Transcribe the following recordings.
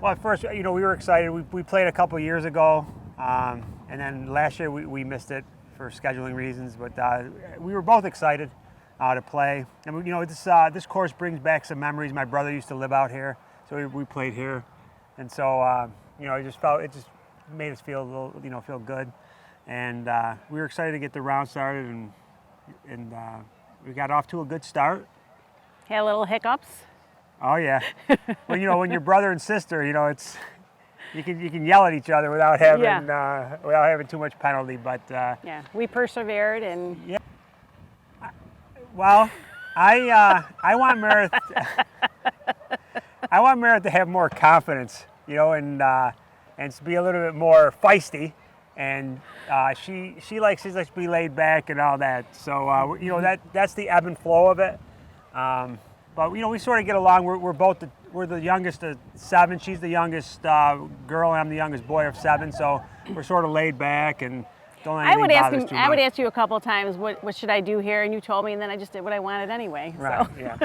Well, at first, we were excited. We played a couple years ago, and then last year we missed it for scheduling reasons. But we were both excited to play. And this course brings back some memories. My brother used to live out here, so we played here, and so it just made us feel a little, feel good. And we were excited to get the round started, and we got off to a good start. Had little hiccups. Oh yeah. Well, when you're brother and sister, it's you can yell at each other without having too much penalty. But yeah, we persevered and. Yeah. Well, I want Meredith. I want Meredith to have more confidence, and to be a little bit more feisty. And she likes to be laid back and all that. So that's the ebb and flow of it. But we sort of get along. We're the youngest of 7. She's the youngest girl, and I'm the youngest boy of 7. So we're sort of laid back and don't let anything bother us too much. I would ask you a couple of times, what should I do here? And you told me, and then I just did what I wanted anyway. Right. So. Yeah.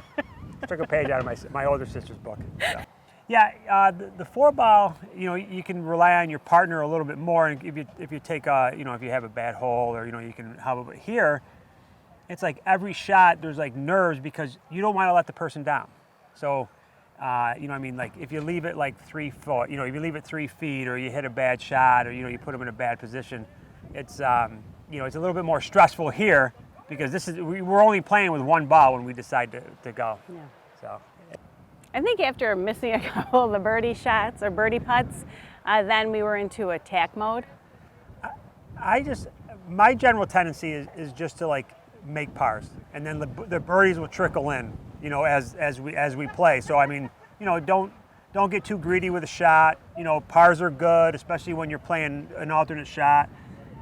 Took a page out of my older sister's book. So. Yeah. The 4-ball, you can rely on your partner a little bit more, and if you take if you have a bad hole, or you can help. But here, it's like every shot there's like nerves because you don't want to let the person down. So, like if you leave it like 3 foot, if you leave it 3 feet, or you hit a bad shot, or you put them in a bad position, it's it's a little bit more stressful here because we're only playing with 1 ball when we decide to go. Yeah. So. I think after missing a couple of the birdie shots or birdie putts, then we were into attack mode. My general tendency is just to make pars, and then the birdies will trickle in, as we play. So don't get too greedy with a shot. Pars are good, especially when you're playing an alternate shot.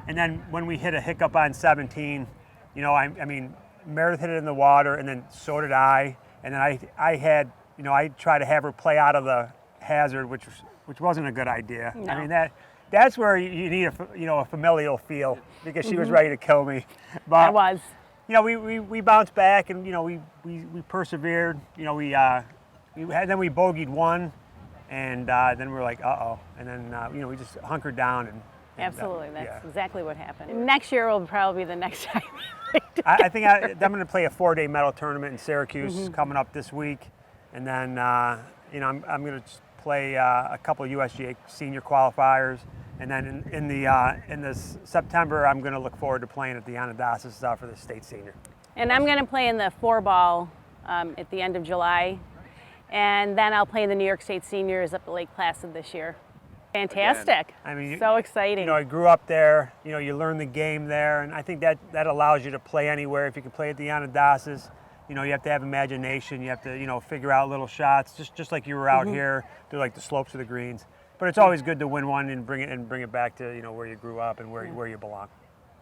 And then when we hit a hiccup on 17, Meredith hit it in the water, and then so did I. And then I tried to have her play out of the hazard, which wasn't a good idea. No. That's where you need a familial feel, because she was ready to kill me. But I was. We bounced back, and we persevered. Then we bogeyed 1, and then we were like, uh-oh, and then we just hunkered down and. Absolutely, that's exactly what happened. Next year will probably be the next time. I think I'm going to play a 4-day medal tournament in Syracuse coming up this week, and then I'm going to play a couple of USGA senior qualifiers, and then in the September I'm going to look forward to playing at the Onondagas for the state senior. And I'm going to play in the 4-ball at the end of July, and then I'll play in the New York State Seniors up at Lake Placid this year. Fantastic. Again, so exciting. I grew up there, you learn the game there, and I think that allows you to play anywhere. If you can play at the Onondagas, you have to have imagination. You have to, figure out little shots, just like you were out here, do like the slopes of the greens. But it's always good to win one and bring it back to, where you grew up and where you belong.